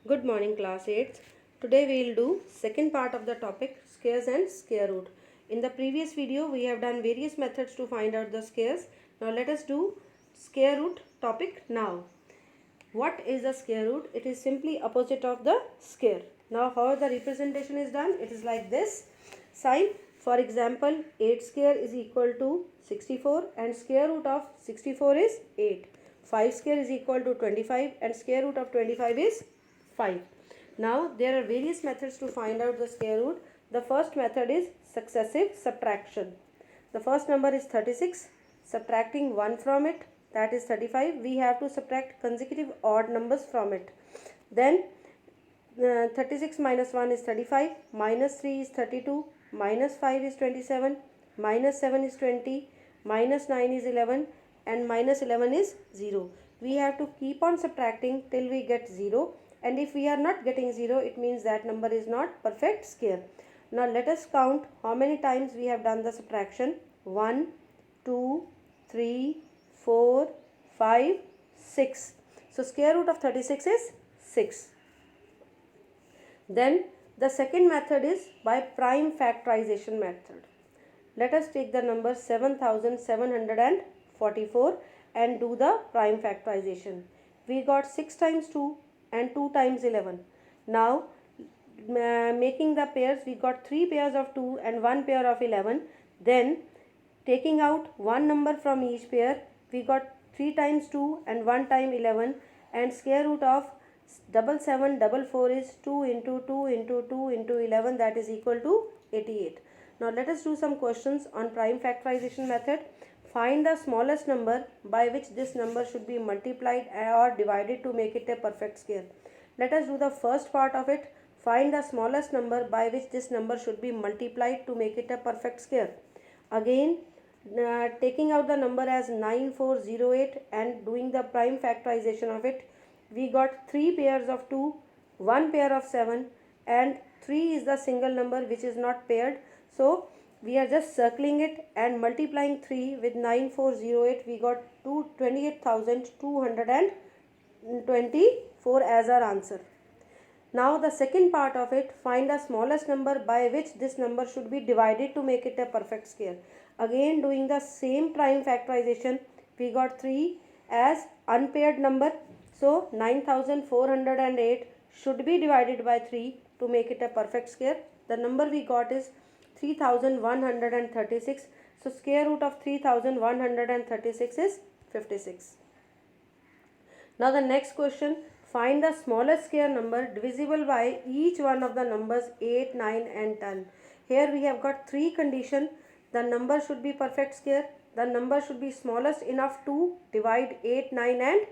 Good morning class 8th. Today we will do second part of the topic squares and square root. In the previous video we have done various methods to find out the squares. Now let us do square root topic now. What is the square root? It is simply opposite of the square. Now how the representation is done? It is like this. Sign, for example, 8 square is equal to 64 and square root of 64 is 8. 5 square is equal to 25 and square root of 25 is 5. Now there are various methods to find out the square root. The first method is successive subtraction. The first number is 36. Subtracting 1 from it, that is 35. We have to subtract consecutive odd numbers from it. Then 36 minus 1 is 35, minus 3 is 32, minus 5 is 27, minus 7 is 20, minus 9 is 11 and minus 11 is 0. We have to keep on subtracting till we get 0, and if we are not getting 0, it means that number is not perfect square. Now let us count how many times we have done the subtraction. 1, 2, 3, 4, 5, 6. So square root of 36 is 6. Then the second method is by prime factorization method. Let us take the number 7744 and do the prime factorization. We got 6 times 2 and 2 times 11. Now making the pairs, we got 3 pairs of 2 and 1 pair of 11. Then taking out one number from each pair, we got 3 times 2 and 1 time 11, and square root of 7744 is 2 into 2 into 2 into 11, that is equal to 88. Now let us do some questions on prime factorization method. Find the smallest number by which this number should be multiplied or divided to make it a perfect square. Let us do the first part of it. Find the smallest number by which this number should be multiplied to make it a perfect square. Again, taking out the number as 9408 and doing the prime factorization of it, we got 3 pairs of 2, 1 pair of 7 and 3 is the single number which is not paired. So we are just circling it and multiplying 3 with 9408, we got 28,224 as our answer. Now the second part of it, find the smallest number by which this number should be divided to make it a perfect square. Again doing the same prime factorization, we got 3 as unpaired number. So 9408 should be divided by 3 to make it a perfect square. The number we got is 3136. So square root of 3136 is 56. Now the next question, find the smallest square number divisible by each one of the numbers 8, 9 and 10. Here we have got 3 conditions. The number should be perfect square. The number should be smallest enough to divide 8, 9 and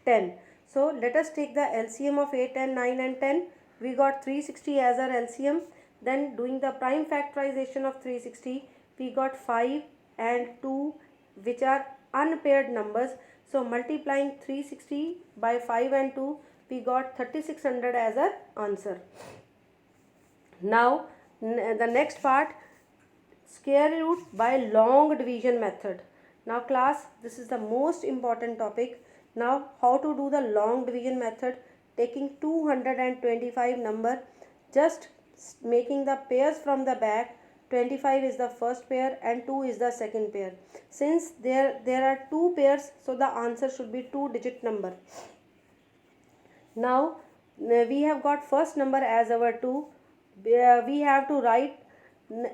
10. So let us take the LCM of 8 and 9 and 10. We got 360 as our LCM. Then doing the prime factorization of 360, we got 5 and 2 which are unpaired numbers. So multiplying 360 by 5 and 2, we got 3600 as our answer. Now the next part, square root by long division method. Now class, this is the most important topic. Now how to do the long division method? Taking 225 number, just making the pairs from the back. 25 is the first pair and 2 is the second pair. Since there are 2 pairs, so the answer should be 2-digit number. Now we have got first number as our 2. We have to write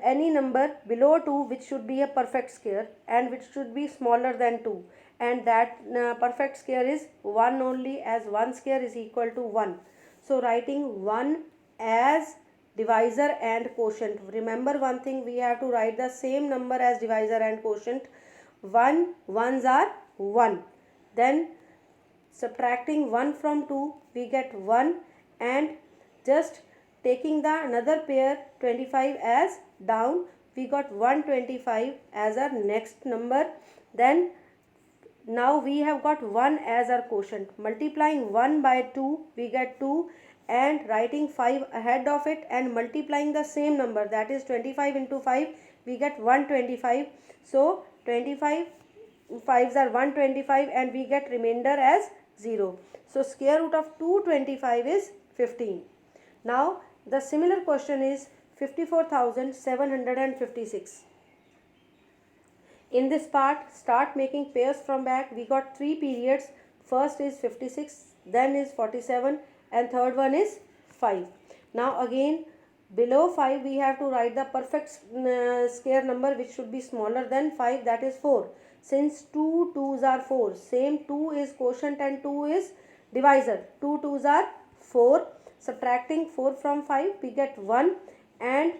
any number below 2 which should be a perfect square and which should be smaller than 2, and that perfect square is 1 only, as 1 square is equal to 1. So writing 1 as divisor and quotient. Remember one thing, we have to write the same number as divisor and quotient. 1 ones are 1. Then subtracting 1 from 2, we get 1, and just taking the another pair 25 as down, we got 125 as our next number. Then now we have got 1 as our quotient. Multiplying 1 by 2, we get 2, and writing 5 ahead of it and multiplying the same number, that is 25 into 5, we get 125. So 25 5s are 125 and we get remainder as 0. So square root of 225 is 15. Now the similar question is 54,756. In this part, start making pairs from back. We got 3 periods. First is 56, then is 47, and third one is 5. Now again, below 5 we have to write the perfect square number which should be smaller than 5, that is 4. Since 2 2's are 4, same 2 is quotient and 2 is divisor. 2 2's are 4. Subtracting 4 from 5 we get 1, and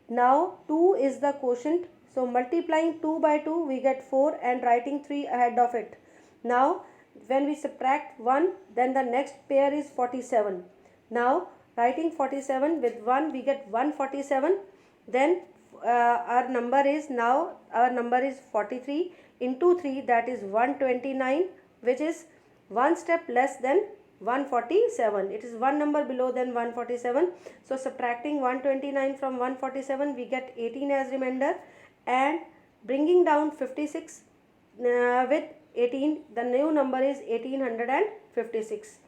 now 2 is the quotient. So multiplying 2 by 2 we get 4 and writing 3 ahead of it. Now when we subtract 1, then the next pair is 47. Now writing 47 with 1 we get 147. Then our number is 43 into 3, that is 129, which is one step less than 147. It is one number below than 147. So subtracting 129 from 147 we get 18 as remainder, and bringing down 56 with 18, the new number is 1856.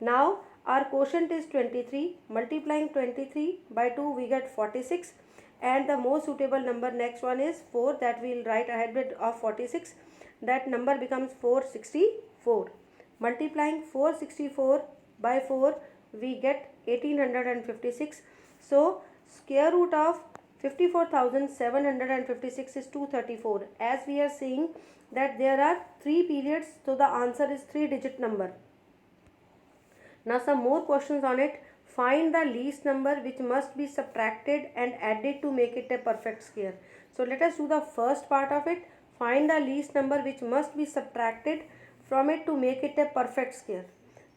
Now our quotient is 23. Multiplying 23 by 2 we get 46, and the most suitable number next one is 4, that we will write ahead of 46. That number becomes 464. Multiplying 464 by 4 we get 1856. So square root of 54,756 is 234. As we are seeing that there are 3 periods, so the answer is 3-digit number. Now some more questions on it. Find the least number which must be subtracted and added to make it a perfect square. So let us do the first part of it. Find the least number which must be subtracted from it to make it a perfect square.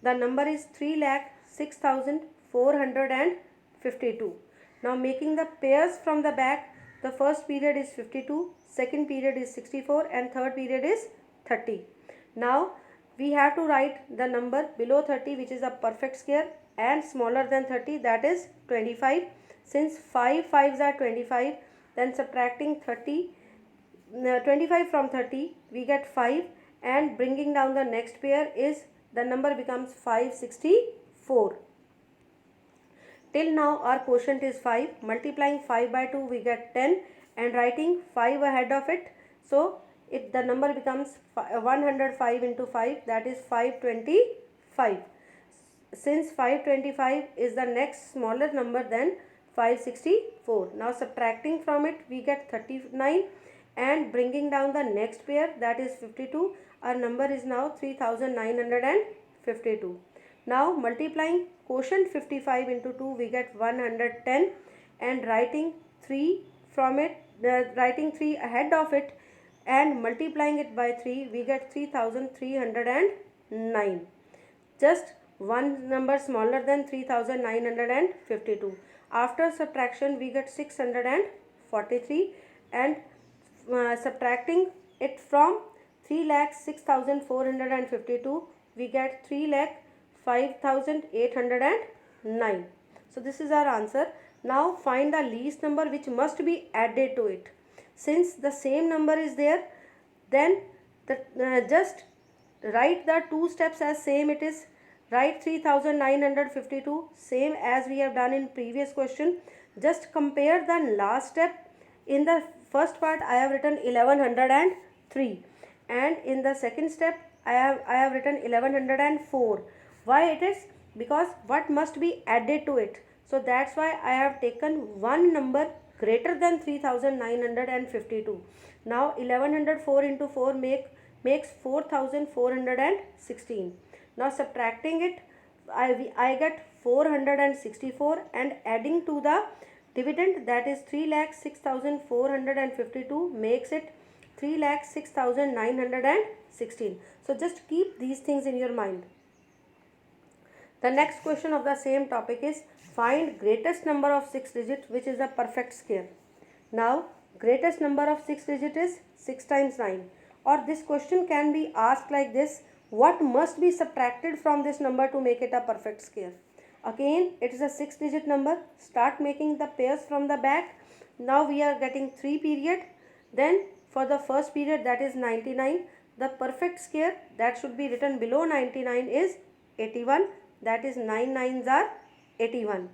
The number is 3,06,452. Now making the pairs from the back, the first period is 52, second period is 64, and third period is 30. Now we have to write the number below 30 which is a perfect square and smaller than 30, that is 25. Since 5 5's are 25, then subtracting 25 from 30 we get 5, and bringing down the next pair is the number becomes 564. Till now our quotient is 5. Multiplying 5 by 2 we get 10, and writing 5 ahead of it. So the number becomes 105 into 5, that is 525. Since 525 is the next smaller number than 564. Now subtracting from it we get 39, and bringing down the next pair, that is 52. Our number is now 3,952. Now multiplying quotient 55 into 2 we get 110, and writing 3 from it, writing 3 ahead of it, and multiplying it by 3 we get 3,309. Just one number smaller than 3,952. After subtraction we get 643, and subtracting it from 3,06,452 we get 3,05,809. So this is our answer. Now find the least number which must be added to it. Since the same number is there, then just write the two steps as same it is. Write 3,952 same as we have done in previous question. Just compare the last step. In the first part I have written 1103, and in the second step I have written 1104. Why it is? Because what must be added to it. So that's why I have taken one number greater than 3,952. Now 1104 into 4 makes 4,416. Now subtracting it, I get 464, and adding to the dividend, that is 3,06,452, makes it 3,06,916. So just keep these things in your mind. The next question of the same topic is find greatest number of 6 digit which is a perfect square. Now greatest number of 6 digit is 6 times 9, or this question can be asked like this: what must be subtracted from this number to make it a perfect square? Again it is a 6 digit number. Start making the pairs from the back. Now we are getting 3 period. Then for the first period, that is 99, the perfect square that should be written below 99 is 81, that is 9 9s are 81.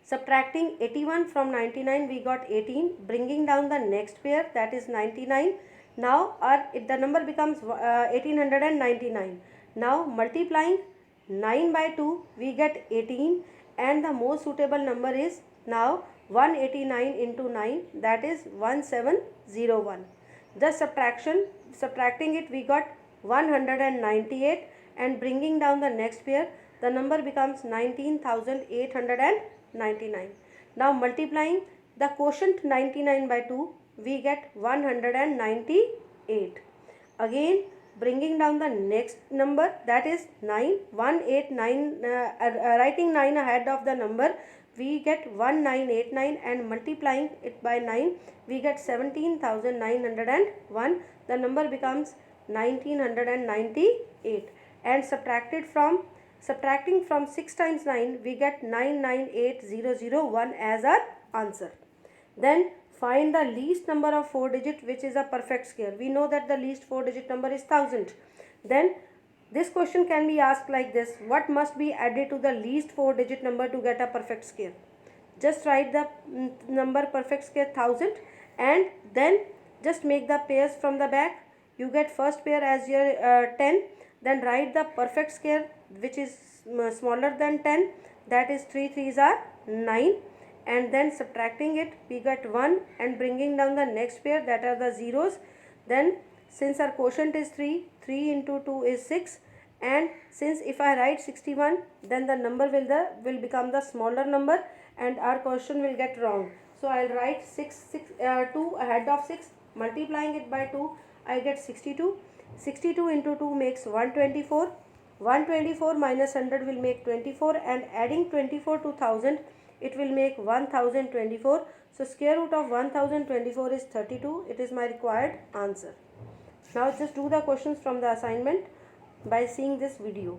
Subtracting 81 from 99, we got 18. Bringing down the next pair, that is 99. Now the number becomes 1899. Now multiplying 9 by 2, we get 18, and the most suitable number is now 189 into 9, that is 1701. Thus subtracting it, we got 198, and bringing down the next pair, the number becomes 19,899. Now multiplying the quotient 99 by 2, we get 198. Again bringing down the next number, that is 189, writing 9 ahead of the number, we get 1989, and multiplying it by 9, we get 17,901. The number becomes 1998, and subtracting from 6 times 9, we get 998001 as our answer. Then find the least number of 4 digit which is a perfect square. We know that the least 4 digit number is 1000. Then this question can be asked like this: what must be added to the least 4 digit number to get a perfect square? Just write the number perfect square 1000, and then just make the pairs from the back. You get first pair as your 10. Then write the perfect square which is smaller than 10, that is 3 3s are 9, and then subtracting it, we get 1, and bringing down the next pair, that are the zeros. Then since our quotient is 3, 3 into 2 is 6, and since if I write 61, then the number will become the smaller number, and our question will get wrong. So I'll write 2 ahead of 6, multiplying it by 2, I get 62. 62 into 2 makes 124. 124 minus 100 will make 24, and adding 24 to 1000, it will make 1024. So square root of 1024 is 32. It is my required answer. Now just do the questions from the assignment by seeing this video.